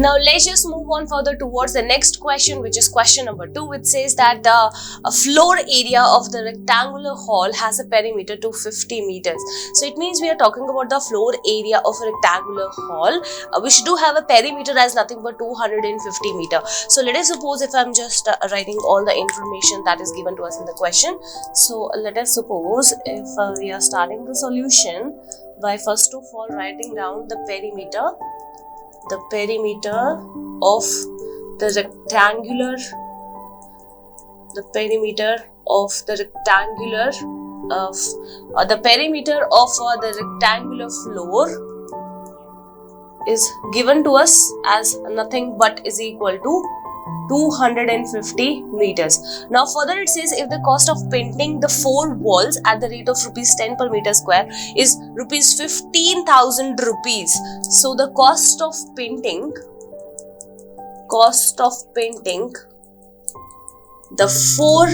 Now let's just move on further towards the next question, which is question number 2, which says that the floor area of the rectangular hall has a perimeter to 50 meters. So it means we are talking about the floor area of a rectangular hall, which do have a perimeter as nothing but 250 meters. So let us suppose if I'm just writing all the information that is given to us in the question. So let us suppose if we are starting the solution by first of all writing down the perimeter of the rectangular floor is given to us as nothing but is equal to 250 meters. Now further it says if the cost of painting the 4 walls at the rate of rupees 10 per meter square is rupees 15,000 rupees. So the cost of painting the 4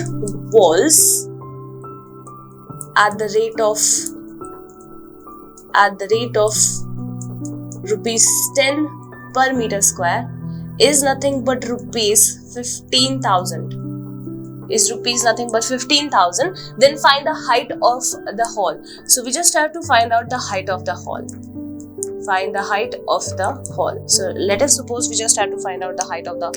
walls at the rate of rupees 10 per meter square is nothing but rupees 15,000. Then find the height of the hall. So we just have to find out the height of the hall. So let us suppose we just have to find out the height of the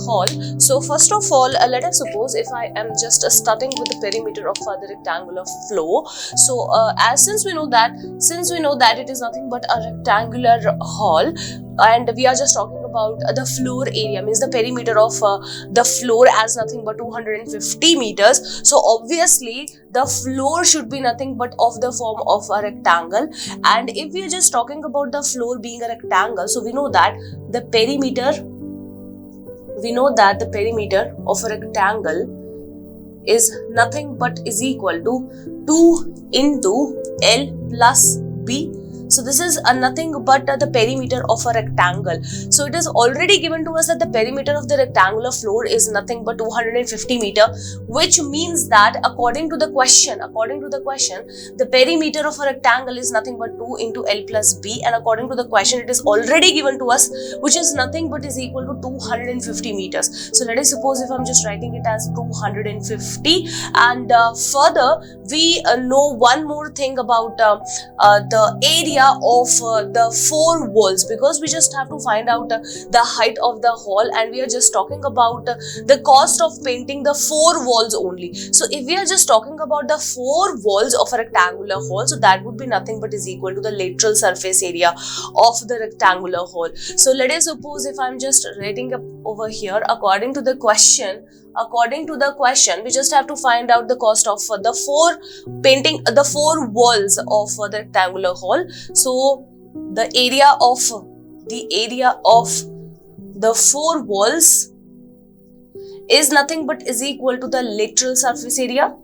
hall. So first of all, let us suppose if I am just starting with the perimeter of the rectangular floor. So since we know that it is nothing but a rectangular hall, and we are just talking about the floor area, means the perimeter of the floor as nothing but 250 meters. So obviously the floor should be nothing but of the form of a rectangle, and if we are just talking about the floor being a rectangle, so we know that the perimeter of a rectangle is nothing but is equal to 2 into L plus B. So this is nothing but the perimeter of a rectangle. So it is already given to us that the perimeter of the rectangular floor is nothing but 250 meters, which means that according to the question, the perimeter of a rectangle is nothing but 2 into L plus B, and according to the question it is already given to us, which is nothing but is equal to 250 meters. So let us suppose if I'm just writing it as 250, and further we know one more thing about the area of the 4 walls, because we just have to find out the height of the hall, and we are just talking about the cost of painting the 4 walls only. So if we are just talking about the 4 walls of a rectangular hall, so that would be nothing but is equal to the lateral surface area of the rectangular hall. So let us suppose if I'm just writing up over here, according to the question, we just have to find out the cost of the 4 walls of the rectangular hall. So the area of the 4 walls is nothing but is equal to the lateral surface area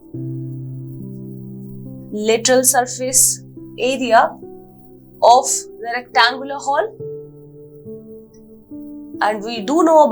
of the rectangular hall, and we do know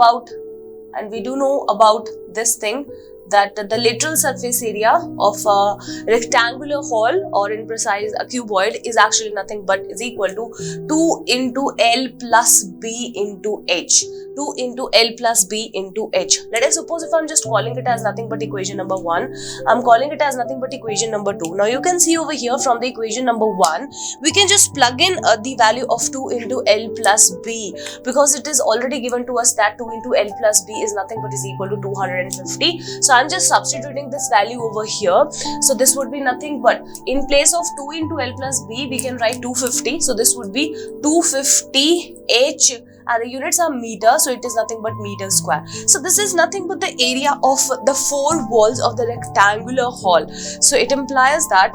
about this thing, that the lateral surface area of a rectangular hall, or in precise a cuboid, is actually nothing but is equal to 2 into L plus B into H. 2 into L plus B into H. Let us suppose if I'm just calling it as nothing but equation number 1, I'm calling it as nothing but equation number 2. Now you can see over here from the equation number 1, we can just plug in the value of 2 into L plus B, because it is already given to us that 2 into L plus B is nothing but is equal to 250. So I'm just substituting this value over here. So this would be nothing but, in place of 2 into L plus B, we can write 250. So this would be 250 H, and the units are meter, so it is nothing but meter square. So this is nothing but the area of the 4 walls of the rectangular hall. So it implies that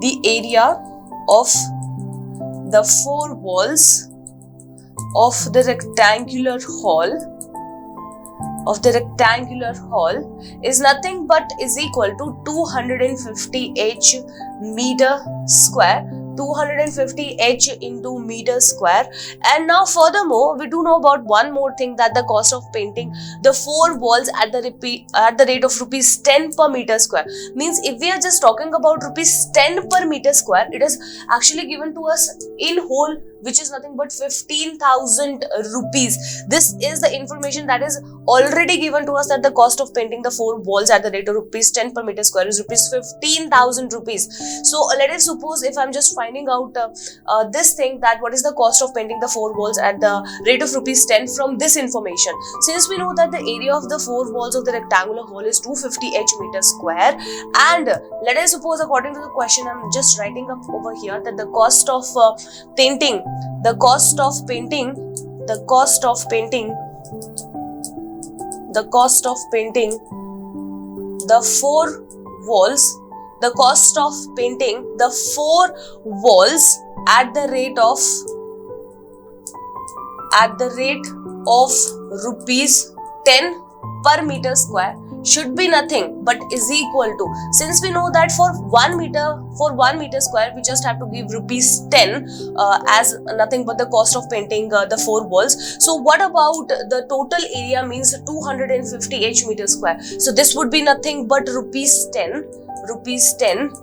the area of the 4 walls of the rectangular hall is nothing but is equal to 250 H meter square, 250 H into meter square. And now furthermore, we do know about one more thing, that the cost of painting the 4 walls at the rate of rupees 10 per meter square. Means if we are just talking about rupees 10 per meter square, it is actually given to us in whole which is nothing but 15,000 rupees. This is the information that is already given to us, that the cost of painting the 4 walls at the rate of rupees 10 per meter square is rupees 15,000 rupees. So let us suppose if I'm just finding out this thing, that what is the cost of painting the 4 walls at the rate of rupees 10 from this information. Since we know that the area of the 4 walls of the rectangular hall is 250 h meter square, and let us suppose according to the question, I'm just writing up over here that the cost of painting the 4 walls, the cost of painting the 4 walls at the rate of rupees 10 per meter square should be nothing but is equal to, since we know that for 1 meter square we just have to give rupees 10 as nothing but the cost of painting the 4 walls. So what about the total area, means 250 h meter square. So this would be nothing but rupees 10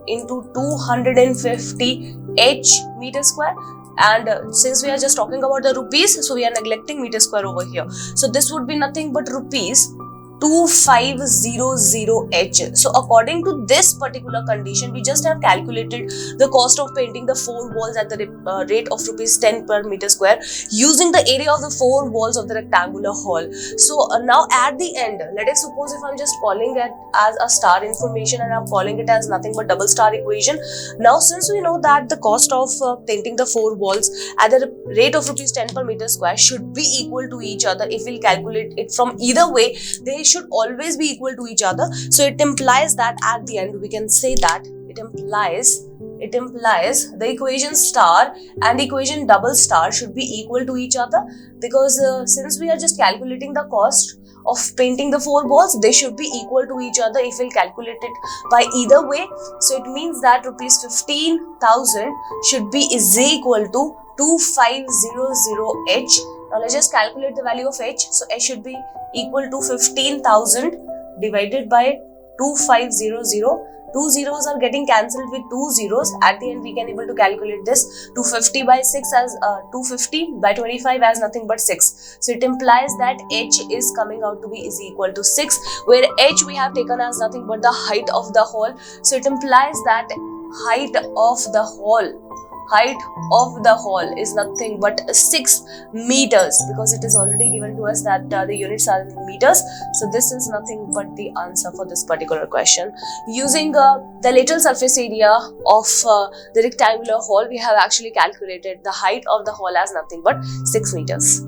into 250 h meter square. And since we are just talking about the rupees, so we are neglecting meter square over here. So this would be nothing but rupees 2500h. So according to this particular condition, we just have calculated the cost of painting the 4 walls at the rate of rupees 10 per meter square using the area of the 4 walls of the rectangular hall. So now at the end, let us suppose if I'm just calling it as a star information and I'm calling it as nothing but double star equation. Now since we know that the cost of painting the 4 walls at the rate of rupees 10 per meter square should be equal to each other, if we'll calculate it from either way, they should always be equal to each other. So it implies that at the end we can say that it implies the equation star and equation double star should be equal to each other, because since we are just calculating the cost of painting the 4 walls, they should be equal to each other if we'll calculate it by either way. So it means that rupees 15,000 should be is equal to 2500h. Now let's just calculate the value of h. So h should be equal to 15,000 divided by 2500. 2 zeros are getting cancelled with 2 zeros. At the end we can able to calculate this. 250 by 6 as 250 by 25 as nothing but 6. So it implies that h is coming out to be is equal to 6, where h we have taken as nothing but the height of the hall. So it implies that height of the hall is nothing but 6 meters, because it is already given to us that the units are in meters. So this is nothing but the answer for this particular question. Using the lateral surface area of the rectangular hall, we have actually calculated the height of the hall as nothing but 6 meters.